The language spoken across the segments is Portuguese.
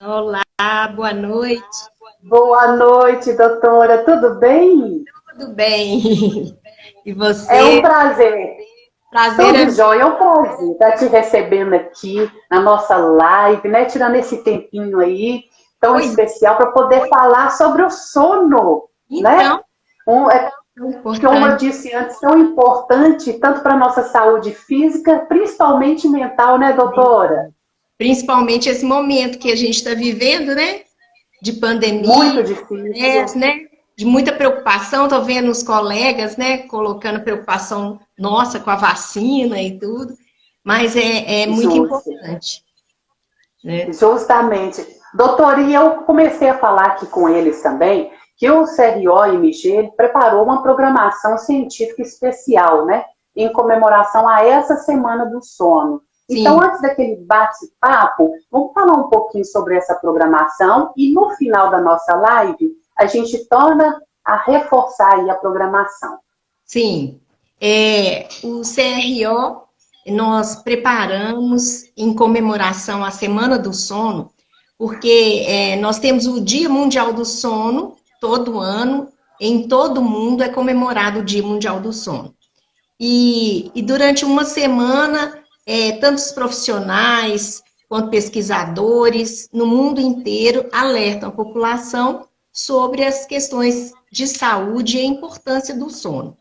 Olá, boa noite. Boa noite, doutora. Tudo bem? Tudo bem? E É um você? prazer. Prazer é Tudo jóia, é um prazer estar te recebendo aqui na nossa live, né? Tirando esse tempinho aí tão pois, especial para poder falar sobre o sono, né? então, É é como eu importante, disse antes, tão importante tanto para a nossa saúde física, principalmente mental, né, doutora? principalmente esse momento que a gente está vivendo, né? De pandemia, Muito difícil. né? De muita preocupação. Estou vendo os colegas, né? Colocando preocupação nossa com a vacina e tudo, mas é muito Justo. importante, né? Justamente. Doutor, e eu comecei a falar aqui com eles também que o CRO-MG ele preparou uma programação científica especial, né? Em comemoração a essa Semana do Sono. Então, Sim, antes daquele bate-papo, vamos falar um pouquinho sobre essa programação e no final da nossa live, a gente torna a reforçar aí a programação. sim. O CRO nós preparamos em comemoração à Semana do Sono, porque nós temos o Dia Mundial do Sono todo ano, em todo o mundo é comemorado o Dia Mundial do Sono. E durante uma semana, tantos profissionais quanto pesquisadores no mundo inteiro alertam a população sobre as questões de saúde e a importância do sono.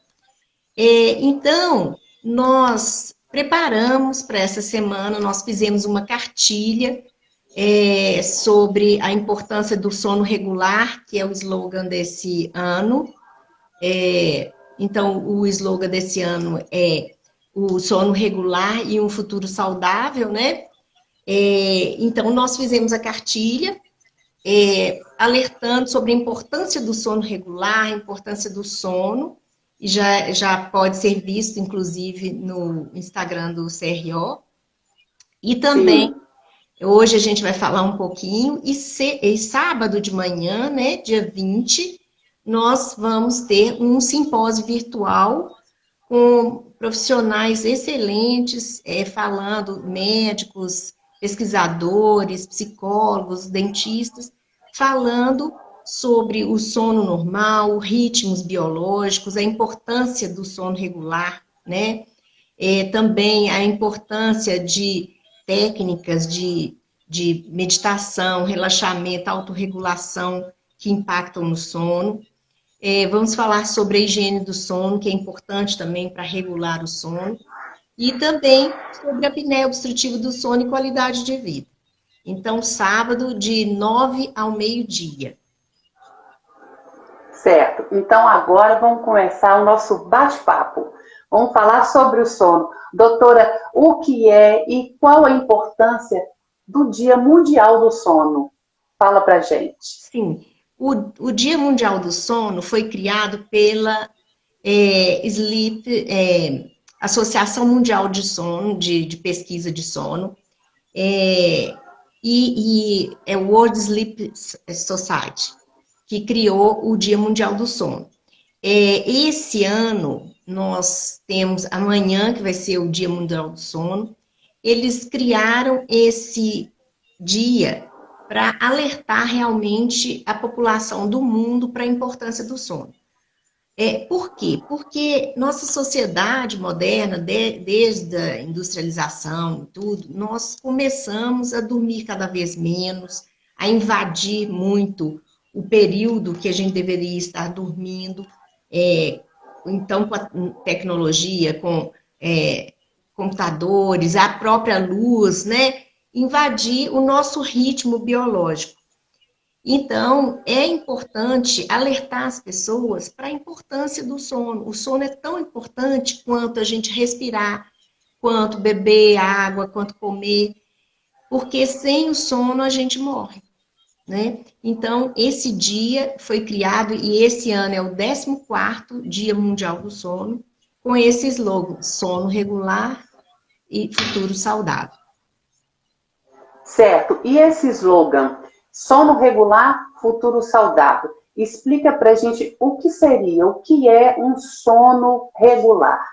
Então, nós preparamos para essa semana, nós fizemos uma cartilha sobre a importância do sono regular, que é o slogan desse ano. Então, o slogan desse ano é o sono regular e um futuro saudável, né? Então, nós fizemos a cartilha, alertando sobre a importância do sono regular, a importância do sono, e já pode ser visto, inclusive, no Instagram do CRO. E também, Sim. hoje a gente vai falar um pouquinho, e sábado de manhã, né, dia 20, nós vamos ter um simpósio virtual com profissionais excelentes, falando, médicos, pesquisadores, psicólogos, dentistas, falando sobre o sono normal, ritmos biológicos, a importância do sono regular, né? Também a importância de técnicas de meditação, relaxamento, autorregulação que impactam no sono. Vamos falar sobre a higiene do sono, que é importante também para regular o sono, e também sobre a apneia obstrutiva do sono e qualidade de vida. Então, sábado, de 9 ao meio-dia. Certo. Então agora vamos começar o nosso bate-papo. Vamos falar sobre o sono. Doutora, o que é e qual a importância do Dia Mundial do Sono? Fala pra gente. Sim, o Dia Mundial do Sono foi criado pela Sleep, Associação Mundial de Sono, de Pesquisa de Sono, é, e é o World Sleep Society, que criou o Dia Mundial do Sono. Esse ano, nós temos amanhã, que vai ser o Dia Mundial do Sono, eles criaram esse dia para alertar realmente a população do mundo para a importância do sono. Por quê? Porque nossa sociedade moderna, desde a industrialização e tudo, nós começamos a dormir cada vez menos, a invadir muito o período que a gente deveria estar dormindo. Então, com a tecnologia, com computadores, a própria luz, né? Invadir o nosso ritmo biológico. Então, é importante alertar as pessoas para a importância do sono. O sono é tão importante quanto a gente respirar, quanto beber água, quanto comer, porque sem o sono a gente morre, né? Então, esse dia foi criado e esse ano é o 14º Dia Mundial do Sono, com esse slogan, sono regular e futuro saudável. Certo. E esse slogan, sono regular, futuro saudável, explica pra gente o que seria, o que é um sono regular.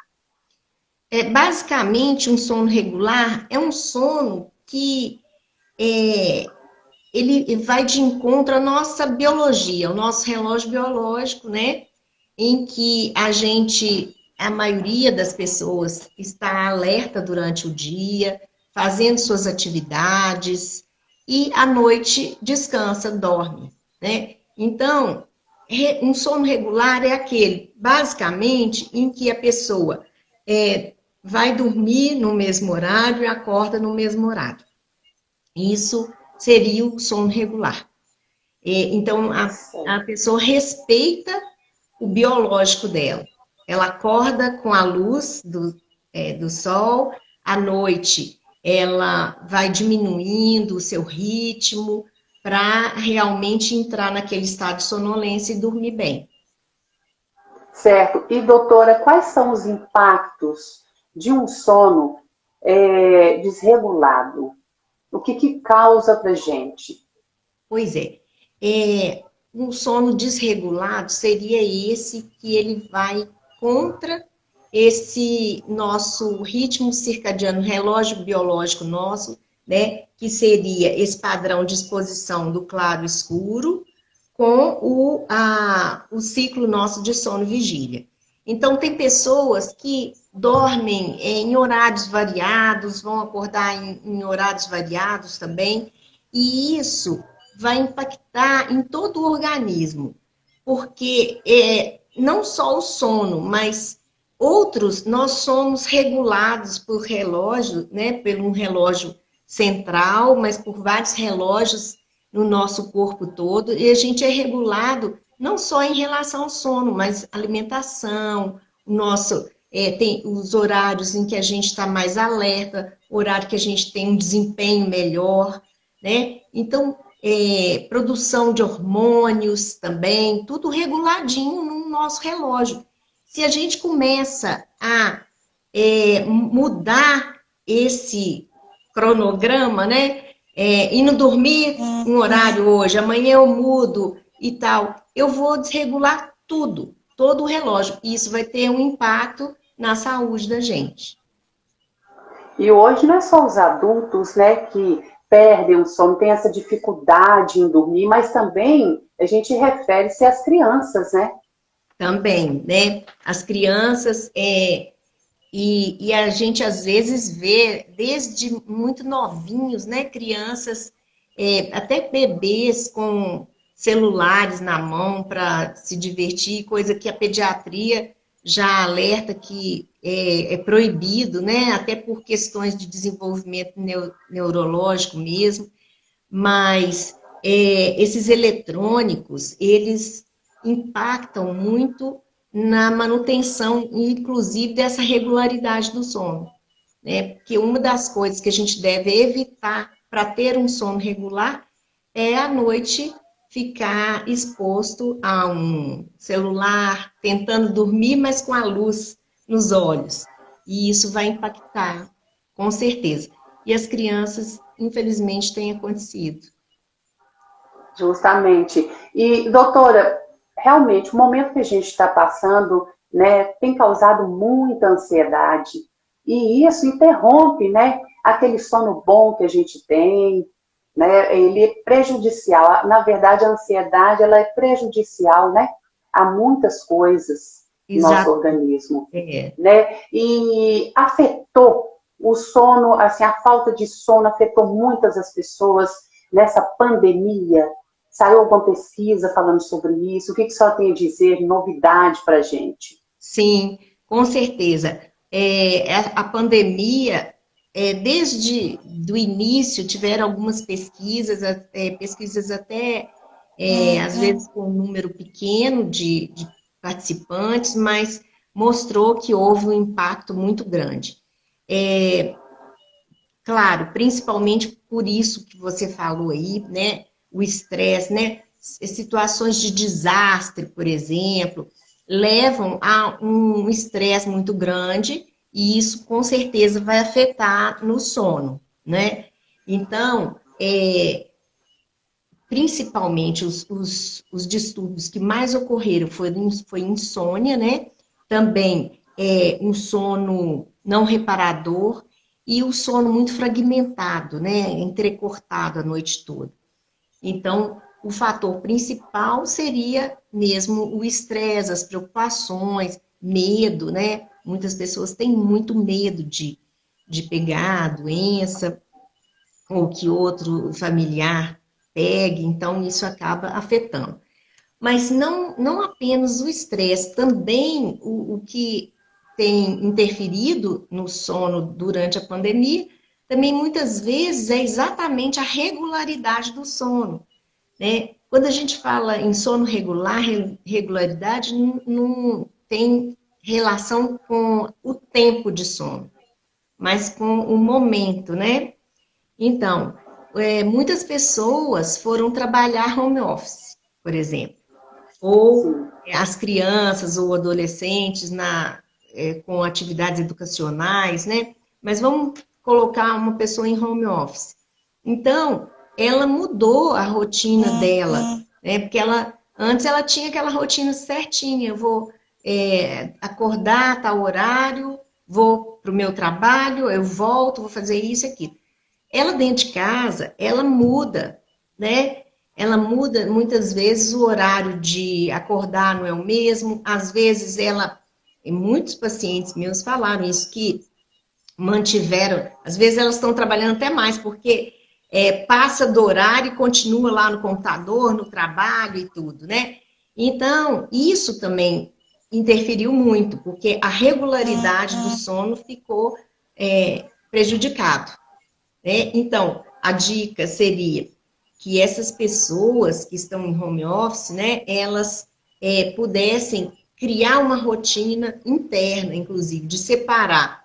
Basicamente, um sono regular é um sono que ele vai de encontro à nossa biologia, ao nosso relógio biológico, né? Em que a maioria das pessoas está alerta durante o dia, fazendo suas atividades, e à noite descansa, dorme, né? Então, um sono regular é aquele, basicamente, em que a pessoa vai dormir no mesmo horário e acorda no mesmo horário. Isso seria o sono regular. Então, a pessoa respeita o biológico dela. Ela acorda com a luz do sol, à noite ela vai diminuindo o seu ritmo para realmente entrar naquele estado de sonolência e dormir bem. Certo. E, doutora, quais são os impactos de um sono desregulado? O que causa para gente? Pois um sono desregulado seria esse que ele vai contra esse nosso ritmo circadiano, relógio biológico nosso, né, que seria esse padrão de exposição do claro e escuro, com o ciclo nosso de sono e vigília. Então, tem pessoas que dormem em horários variados, vão acordar em horários variados também, e isso vai impactar em todo o organismo, porque não só o sono, mas outros, nós somos regulados por relógio, né, por um relógio central, mas por vários relógios no nosso corpo todo, e a gente é regulado não só em relação ao sono, mas alimentação, tem os horários em que a gente está mais alerta, horário que a gente tem um desempenho melhor, né? Então, produção de hormônios também, tudo reguladinho no nosso relógio. Se a gente começa a mudar esse cronograma, né? Indo dormir um horário hoje, amanhã eu mudo e tal, eu vou desregular tudo, todo o relógio. E isso vai ter um impacto na saúde da gente. E hoje não é só os adultos, né, que perdem o sono, tem essa dificuldade em dormir, mas também a gente refere-se às crianças, né? Também, né? As crianças, e a gente às vezes vê, desde muito novinhos, né? Crianças, até bebês com celulares na mão para se divertir, coisa que a pediatria já alerta que é proibido, né? Até por questões de desenvolvimento neurológico mesmo, mas esses eletrônicos, eles impactam muito na manutenção, inclusive, dessa regularidade do sono, né? Porque uma das coisas que a gente deve evitar para ter um sono regular é à noite ficar exposto a um celular, tentando dormir, mas com a luz nos olhos. E isso vai impactar, com certeza. E as crianças, infelizmente, tem acontecido. Justamente. E, doutora, realmente, o momento que a gente está passando, né, tem causado muita ansiedade. E isso interrompe, né, aquele sono bom que a gente tem, né? Ele é prejudicial. Na verdade, a ansiedade, ela é prejudicial, né, a muitas coisas no nosso organismo, né? E afetou o sono, assim, a falta de sono afetou muitas das pessoas nessa pandemia. Saiu alguma pesquisa falando sobre isso? O que a senhora tem a dizer, novidade para a gente? Sim, com certeza. A pandemia, desde o início, tiveram algumas pesquisas, pesquisas até, às vezes, com um número pequeno de participantes, mas mostrou que houve um impacto muito grande. Claro, principalmente por isso que você falou aí, né? O estresse, né? Situações de desastre, por exemplo, levam a um estresse muito grande e isso com certeza vai afetar no sono, né? Então, principalmente os distúrbios que mais ocorreram foi insônia, né? Também um sono não reparador e o sono muito fragmentado, né? Entrecortado a noite toda. Então, o fator principal seria mesmo o estresse, as preocupações, medo, né? Muitas pessoas têm muito medo de pegar a doença, ou que outro familiar pegue, então isso acaba afetando. Mas não apenas o estresse, também o que tem interferido no sono durante a pandemia, também muitas vezes é exatamente a regularidade do sono, né? Quando a gente fala em sono regular, regularidade não tem relação com o tempo de sono, mas com o momento, né? Então, muitas pessoas foram trabalhar home office, por exemplo, ou Sim. as crianças ou adolescentes com atividades educacionais, né? Mas vamos colocar uma pessoa em home office. Então, ela mudou a rotina dela, né? Porque antes ela tinha aquela rotina certinha, eu vou acordar a tal horário, vou para o meu trabalho, eu volto, vou fazer isso e aquilo. Ela dentro de casa, ela muda, né? Ela muda muitas vezes o horário de acordar não é o mesmo, às vezes e muitos pacientes meus falaram isso, que mantiveram, às vezes elas estão trabalhando até mais, porque passa do horário e continua lá no computador, no trabalho e tudo, né? Então, isso também interferiu muito, porque a regularidade do sono ficou prejudicado, né? Então, a dica seria que essas pessoas que estão em home office, né, elas pudessem criar uma rotina interna, inclusive, de separar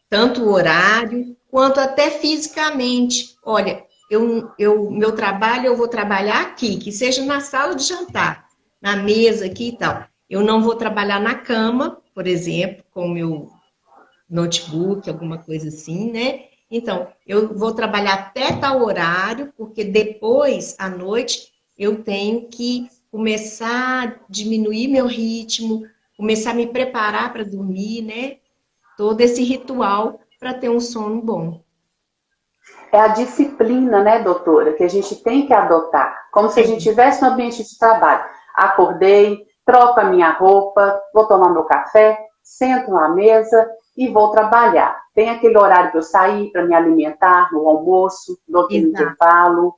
tanto o horário, quanto até fisicamente. Olha, meu trabalho, eu vou trabalhar aqui, que seja na sala de jantar, na mesa aqui e tal. Eu não vou trabalhar na cama, por exemplo, com o meu notebook, alguma coisa assim, né? Então, eu vou trabalhar até tal horário, porque depois, à noite, eu tenho que começar a diminuir meu ritmo, começar a me preparar para dormir, né? Todo esse ritual para ter um sono bom. É a disciplina, né, doutora, que a gente tem que adotar. Como se a gente estivesse no ambiente de trabalho. Acordei, troco a minha roupa, vou tomar meu café, sento na mesa e vou trabalhar. Tem aquele horário que eu saí para me alimentar, no almoço, no aquele Exato. intervalo,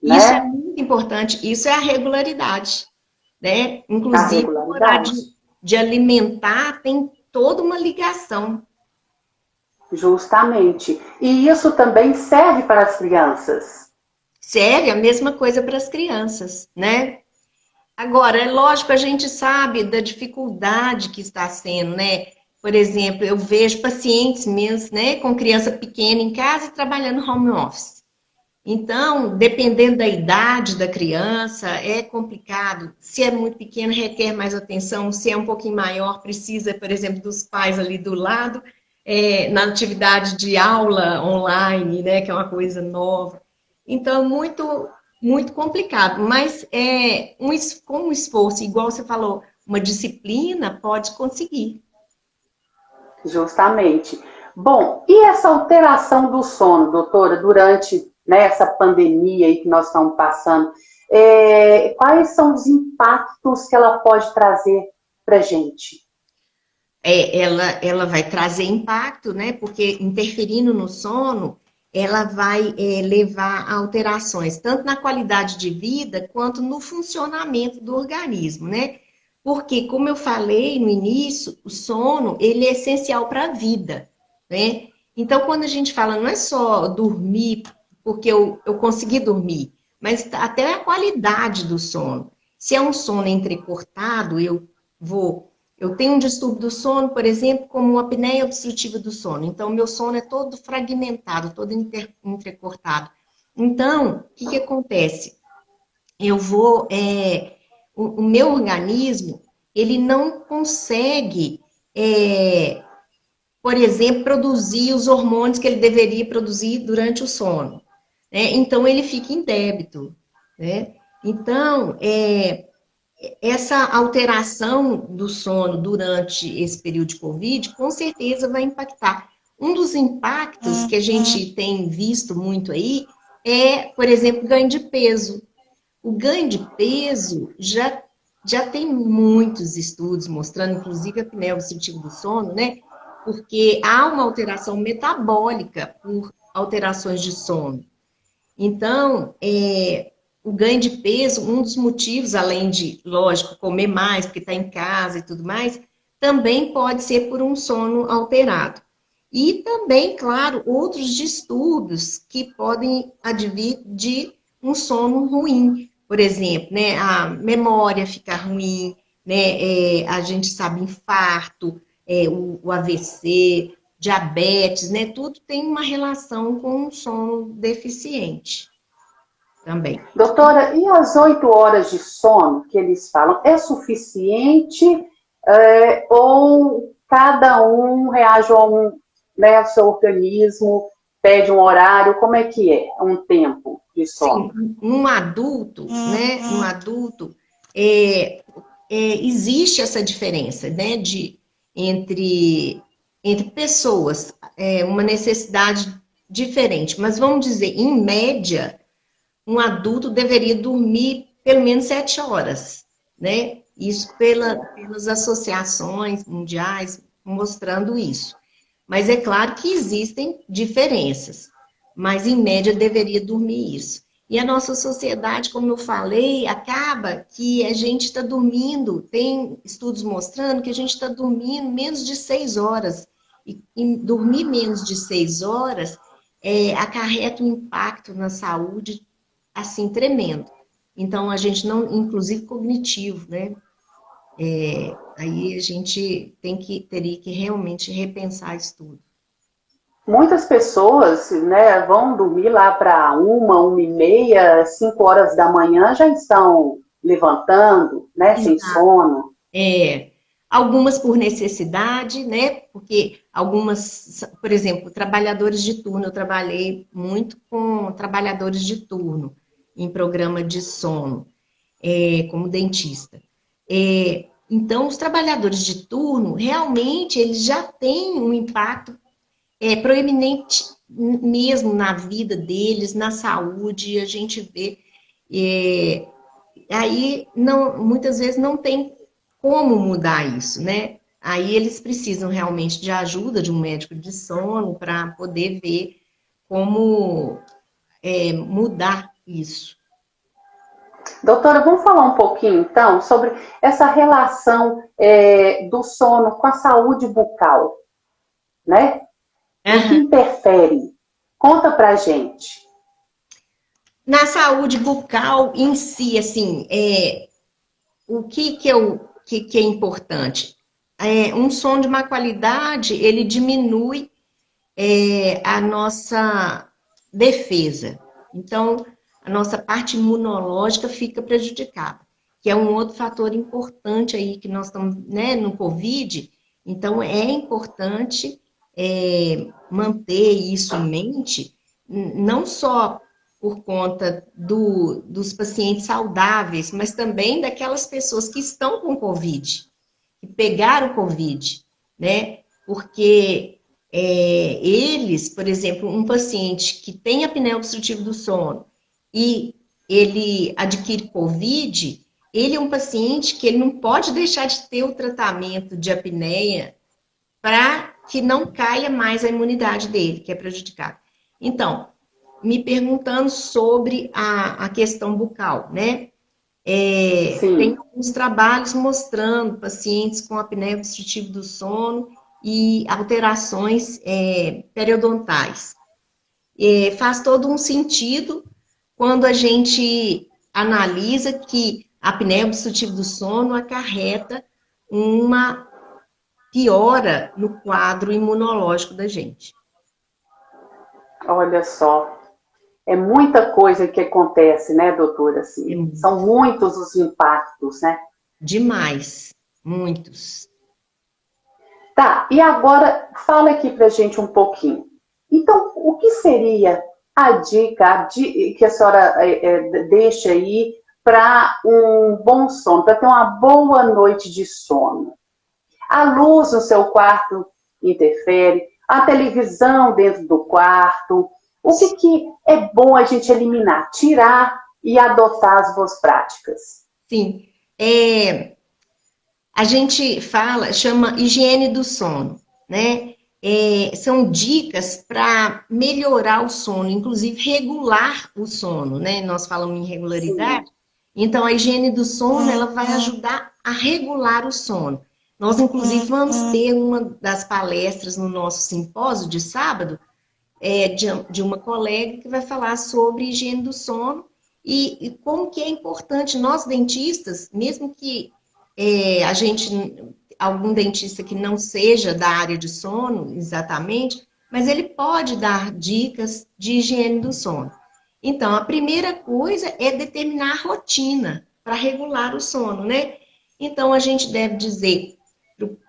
Isso é né? muito importante, isso é a regularidade, né? A Inclusive, o horário regularidade. de alimentar tem toda uma ligação. Justamente. E isso também serve para as crianças. Serve a mesma coisa para as crianças, né? Agora, é lógico, a gente sabe da dificuldade que está sendo, né? Por exemplo, eu vejo pacientes meus, né, com criança pequena em casa trabalhando home office. Então, dependendo da idade da criança, é complicado. Se é muito pequeno, requer mais atenção. Se é um pouquinho maior, precisa, por exemplo, dos pais ali do lado, na atividade de aula online, né, que é uma coisa nova. Então, muito complicado. Mas com um esforço, igual você falou, uma disciplina, pode conseguir. Justamente. Bom, e essa alteração do sono, doutora, durante, né, essa pandemia aí que nós estamos passando, quais são os impactos que ela pode trazer para a gente? Ela vai trazer impacto, né? Porque interferindo no sono, ela vai levar a alterações, tanto na qualidade de vida, quanto no funcionamento do organismo, né? Porque, como eu falei no início, o sono, ele é essencial para a vida, né? Então, quando a gente fala, não é só dormir, porque eu consegui dormir, mas até a qualidade do sono. Se é um sono entrecortado, eu tenho um distúrbio do sono, por exemplo, como uma apneia obstrutiva do sono. Então, meu sono é todo fragmentado, todo entrecortado. Então, o que acontece? O meu organismo, ele não consegue, por exemplo, produzir os hormônios que ele deveria produzir durante o sono, né? Então, ele fica em débito, né? Então, essa alteração do sono durante esse período de Covid, com certeza vai impactar. Um dos impactos que a gente tem visto muito aí é, por exemplo, ganho de peso. O ganho de peso já tem muitos estudos mostrando, inclusive a apneia obstrutiva do sono, né? Porque há uma alteração metabólica por alterações de sono. Então, o ganho de peso, um dos motivos, além de, lógico, comer mais, porque está em casa e tudo mais, também pode ser por um sono alterado. E também, claro, outros distúrbios que podem advir de um sono ruim. Por exemplo, né, a memória ficar ruim, né, a gente sabe infarto, o AVC, diabetes, né, tudo tem uma relação com um sono deficiente também. Doutora, e as 8 horas de sono que eles falam, é suficiente ou cada um reage a né, ao seu organismo, pede um horário, como é que é? Um tempo de sono? Sim, um adulto, né, um adulto, existe essa diferença, né, entre pessoas, uma necessidade diferente, mas vamos dizer, em média, um adulto deveria dormir pelo menos 7 horas, né? Isso pelas associações mundiais mostrando isso. Mas é claro que existem diferenças, mas em média deveria dormir isso. E a nossa sociedade, como eu falei, acaba que a gente está dormindo, tem estudos mostrando que a gente está dormindo menos de 6 horas. E dormir menos de 6 horas acarreta um impacto na saúde assim, tremendo. Então, a gente não, inclusive cognitivo, né? Aí a gente teria que realmente repensar isso tudo. Muitas pessoas, né, vão dormir lá para 1h30, 5 horas da manhã, já estão levantando, né, sem sono. Algumas por necessidade, né? Porque algumas, por exemplo, trabalhadores de turno, eu trabalhei muito com trabalhadores de turno em programa de sono, como dentista. Então, os trabalhadores de turno, realmente, eles já têm um impacto proeminente mesmo na vida deles, na saúde, a gente vê. Aí, muitas vezes, não tem como mudar isso, né? Aí eles precisam realmente de ajuda de um médico de sono para poder ver como mudar isso. Doutora, vamos falar um pouquinho, então, sobre essa relação do sono com a saúde bucal, né? O que interfere? Conta pra gente. Na saúde bucal em si, assim, o que é importante? Um som de má qualidade, ele diminui a nossa defesa. Então, a nossa parte imunológica fica prejudicada, que é um outro fator importante aí que nós estamos, né, no COVID. Então, é importante manter isso em mente, não só por conta dos pacientes saudáveis, mas também daquelas pessoas que estão com COVID, que pegaram COVID, né? Porque eles, por exemplo, um paciente que tem apneia obstrutiva do sono e ele adquire COVID, ele é um paciente que ele não pode deixar de ter o tratamento de apneia para que não caia mais a imunidade dele, que é prejudicada. Então, me perguntando sobre a questão bucal, né? Tem alguns trabalhos mostrando pacientes com apneia obstrutiva do sono e alterações periodontais. Faz todo um sentido quando a gente analisa que a apneia obstrutiva do sono acarreta uma piora no quadro imunológico da gente. Olha só, é muita coisa que acontece, né, doutora? Assim, são muitos os impactos, né? Demais, muitos. Tá, e agora fala aqui pra gente um pouquinho. Então, o que seria a dica que a senhora deixa aí para um bom sono, para ter uma boa noite de sono? A luz no seu quarto interfere, a televisão dentro do quarto, O que é bom a gente eliminar, tirar e adotar as boas práticas? Sim. A gente chama higiene do sono, né? São dicas para melhorar o sono, inclusive regular o sono, né? Nós falamos em Sim. regularidade, então a higiene do sono ela vai ajudar a regular o sono. Nós, inclusive, vamos ter uma das palestras no nosso simpósio de sábado, de uma colega que vai falar sobre higiene do sono e como que é importante nós dentistas, mesmo que algum dentista que não seja da área de sono exatamente, mas ele pode dar dicas de higiene do sono. Então, a primeira coisa é determinar a rotina para regular o sono, né? Então, a gente deve dizer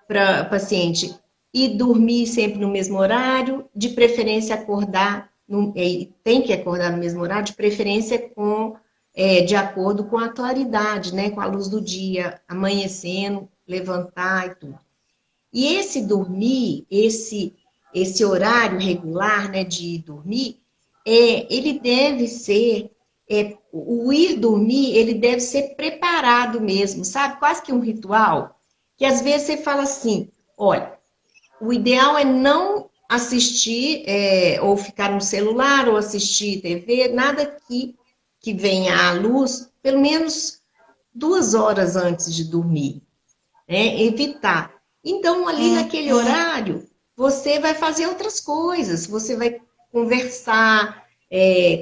para o paciente ir dormir sempre no mesmo horário, de preferência acordar, tem que acordar no mesmo horário, de preferência de acordo com a claridade, né? Com a luz do dia, amanhecendo, levantar e tudo. E esse dormir, esse horário regular, né, de dormir, ele deve ser, o ir dormir, ele deve ser preparado mesmo, sabe? Quase que um ritual, que às vezes você fala assim, olha, o ideal é não assistir, ou ficar no celular, ou assistir TV, nada que venha à luz, pelo menos 2 horas antes de dormir, né? Evitar. Então, ali naquele horário, você vai fazer outras coisas, você vai conversar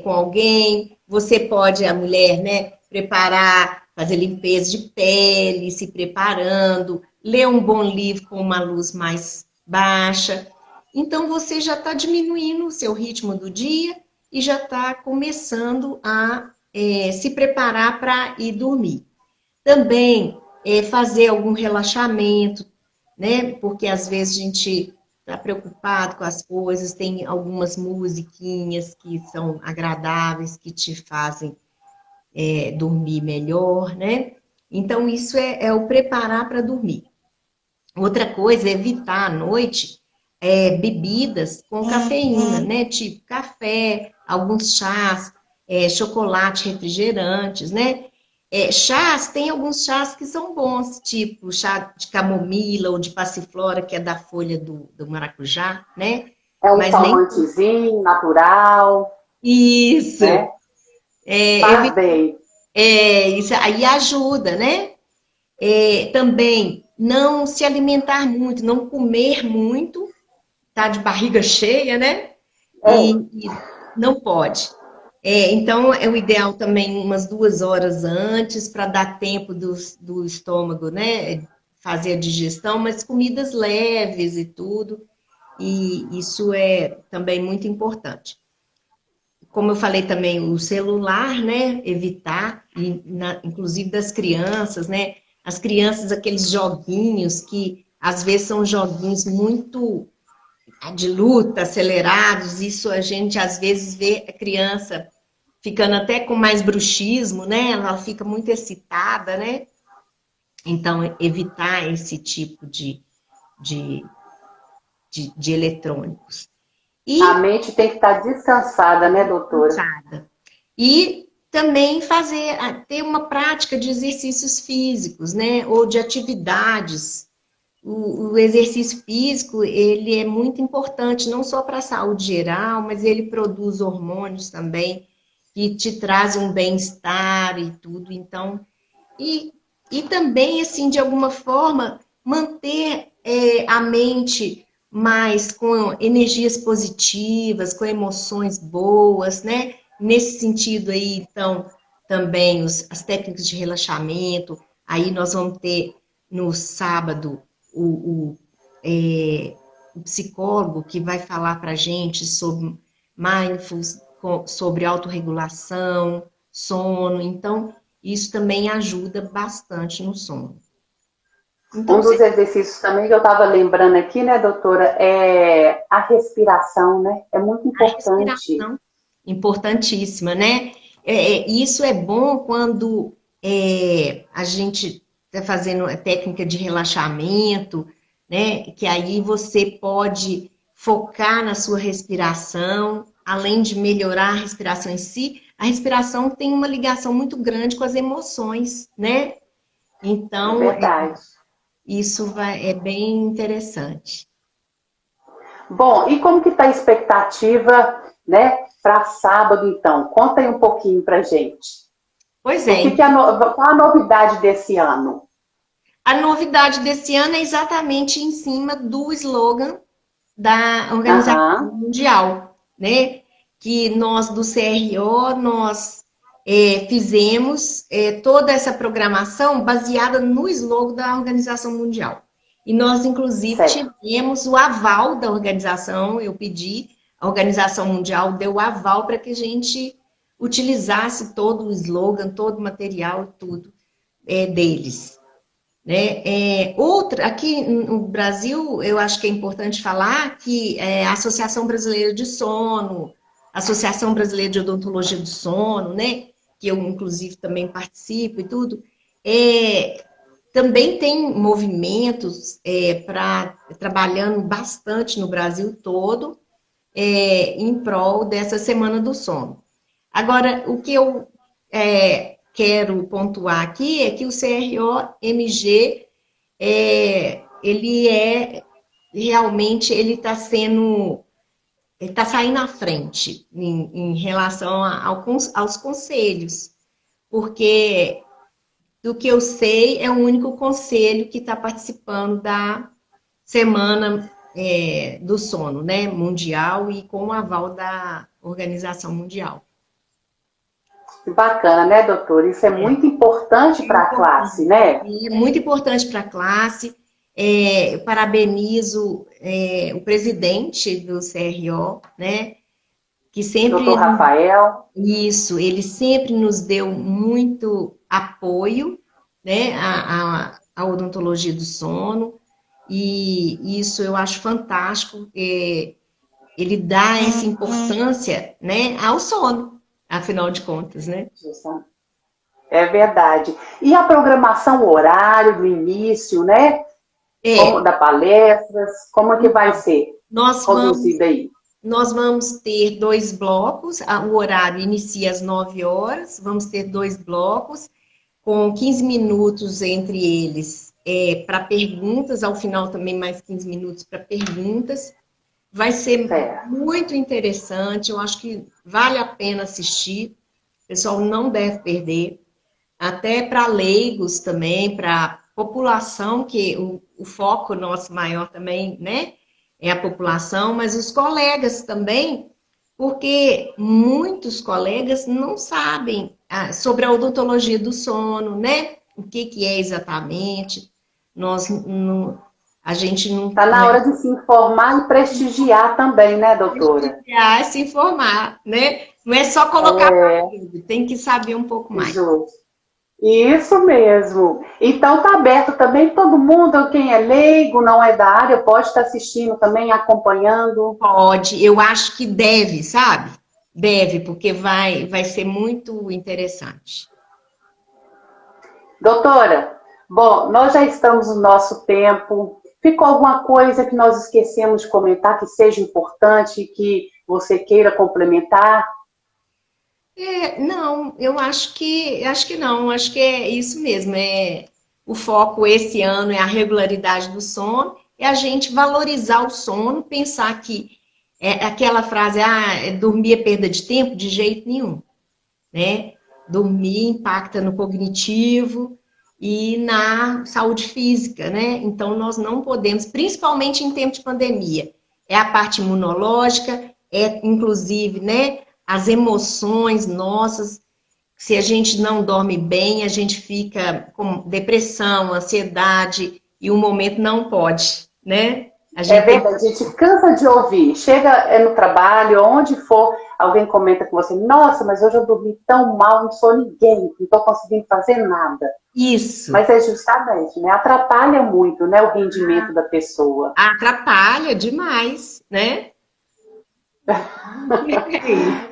com alguém, você pode, a mulher, né, preparar, fazer limpeza de pele, se preparando, ler um bom livro com uma luz mais baixa. Então, você já está diminuindo o seu ritmo do dia e já está começando a se preparar para ir dormir. Também fazer algum relaxamento, né? Porque às vezes a gente está preocupado com as coisas, tem algumas musiquinhas que são agradáveis, que te fazem dormir melhor, né? Então, isso é o preparar para dormir. Outra coisa é evitar à noite bebidas com cafeína, né? Tipo café, alguns chás, chocolate, refrigerantes, né? Chás, tem alguns chás que são bons, tipo chá de camomila ou de passiflora, que é da folha do maracujá, né? É um Mas nem calmantezinho natural, isso. né? Faz bem. Isso aí ajuda, né? Também não se alimentar muito, não comer muito, tá de barriga cheia, né? E não pode. Então, é o ideal também umas 2 horas antes, para dar tempo do estômago, né? Fazer a digestão, mas comidas leves e tudo. E isso é também muito importante. Como eu falei também, o celular, né? Evitar, inclusive das crianças, né? As crianças, aqueles joguinhos que às vezes são joguinhos muito de luta, acelerados, isso a gente às vezes vê a criança ficando até com mais bruxismo, né? Ela fica muito excitada, né? Então, evitar esse tipo de, de eletrônicos. A E mente tem que estar descansada, né, doutora? E também ter uma prática de exercícios físicos, né? Ou de atividades. O exercício físico, ele é muito importante, não só para a saúde geral, mas ele produz hormônios também, que te trazem um bem-estar e tudo. Então, e também, assim, de alguma forma, manter a mente mais com energias positivas, com emoções boas, né? Nesse sentido aí, então, também as técnicas de relaxamento. Aí nós vamos ter no sábado o psicólogo que vai falar para a gente sobre mindfulness, sobre autorregulação, sono. Então, isso também ajuda bastante no sono. Então, Um dos exercícios também que eu estava lembrando aqui, né, doutora, é a respiração, né? É muito a importante. respiração, importantíssima, né? Isso é bom quando a gente está fazendo a técnica de relaxamento, né? Que aí você pode focar na sua respiração, além de melhorar a respiração em si, a respiração tem uma ligação muito grande com as emoções, né? Então, Verdade. é bem interessante. Bom, e como que está a expectativa, né, para sábado, então? Conta aí um pouquinho para gente. Pois O é. que qual a novidade desse ano? A novidade desse ano é exatamente em cima do slogan da Organização Mundial, né? Que nós do CRO, nós fizemos toda essa programação baseada no slogan da Organização Mundial. E nós, inclusive, tivemos o aval da organização, eu pedi, a Organização Mundial deu o aval para que a gente utilizasse todo o slogan, todo o material e tudo deles. Né? Aqui no Brasil, eu acho que é importante falar que a Associação Brasileira de Sono, a Associação Brasileira de Odontologia do Sono, né? Que eu, inclusive, também participo e tudo, também tem movimentos trabalhando bastante no Brasil todo em prol dessa Semana do Sono. Agora, o que eu quero pontuar aqui é que o CRO-MG, realmente, ele está saindo à frente em relação aos conselhos, porque, do que eu sei, é o único conselho que está participando da Semana do Sono, né, mundial, e com o aval da Organização Mundial. Bacana, né, doutora? Isso é muito importante para a classe, né? É muito importante para a classe. Eu parabenizo o presidente do CRO, né? Que sempre... Doutor Rafael. Isso, ele sempre nos deu muito apoio, né? A odontologia do sono. E isso eu acho fantástico. Ele dá essa importância, né, ao sono, afinal de contas, né? É verdade. E a programação, o horário do início, né? Da palestras, como é que vai ser conduzida aí? Nós vamos ter 2 blocos, o horário inicia às 9 horas, vamos ter 2 blocos, com 15 minutos entre eles para perguntas, ao final também mais 15 minutos para perguntas. Vai ser muito interessante, eu acho que vale a pena assistir, o pessoal não deve perder, até para leigos também, para população, que o foco nosso maior também, né, é a população, mas os colegas também, porque muitos colegas não sabem sobre a odontologia do sono, né, o que é exatamente, a gente não... Está na hora de se informar e prestigiar também, né, doutora? Prestigiar, se informar, né? Não é só colocar tem que saber um pouco mais. Justo. Isso mesmo. Então está aberto também, todo mundo, quem é leigo, não é da área, pode estar assistindo também, acompanhando? Pode, eu acho que deve, sabe? Deve, porque vai ser muito interessante. Doutora, bom, nós já estamos no nosso tempo. Ficou alguma coisa que nós esquecemos de comentar, que seja importante, que você queira complementar? Não, eu acho que não, acho que é isso mesmo. O foco esse ano é a regularidade do sono, é a gente valorizar o sono, pensar que aquela frase, dormir é perda de tempo, de jeito nenhum, né? Dormir impacta no cognitivo e na saúde física, né? Então, nós não podemos, principalmente em tempo de pandemia, é a parte imunológica, inclusive, né, as emoções nossas. Se a gente não dorme bem, a gente fica com depressão, ansiedade, e o momento não pode, né? A gente cansa de ouvir. Chega no trabalho, onde for, alguém comenta com você, nossa, mas hoje eu dormi tão mal, não sou ninguém, não estou conseguindo fazer nada. Isso. Mas é justamente, né? Atrapalha muito, né, o rendimento da pessoa. Atrapalha demais, né?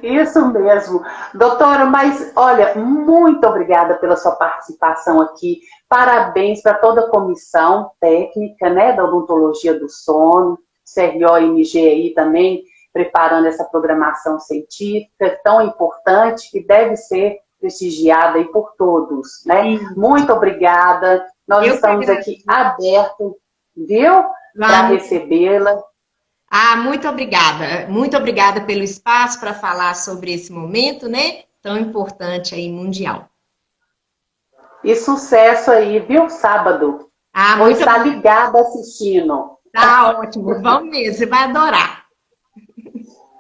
Isso mesmo. Doutora, mas olha, muito obrigada pela sua participação aqui. Parabéns para toda a comissão técnica, né, da odontologia do sono, CRO-MG aí também, preparando essa programação científica tão importante que deve ser prestigiada aí por todos, né? Muito obrigada. Nós estamos aqui abertos, viu? Para recebê-la. Muito obrigada. Muito obrigada pelo espaço para falar sobre esse momento, né? Tão importante aí, mundial. E sucesso aí, viu? Sábado. Vou estar ligada assistindo. Tá ótimo. Vamos mesmo, você vai adorar.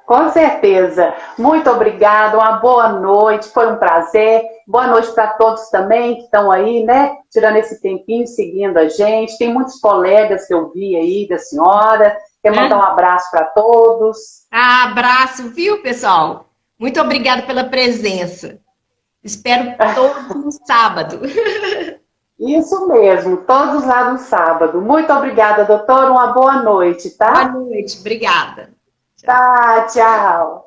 Com certeza. Muito obrigada, uma boa noite, foi um prazer. Boa noite para todos também que estão aí, né? Tirando esse tempinho, seguindo a gente. Tem muitos colegas que eu vi aí da senhora. Quer mandar um abraço para todos? Abraço, viu, pessoal? Muito obrigada pela presença. Espero todos no sábado. Isso mesmo, todos lá no sábado. Muito obrigada, doutora. Uma boa noite, tá? Boa noite, obrigada. Tá, tchau.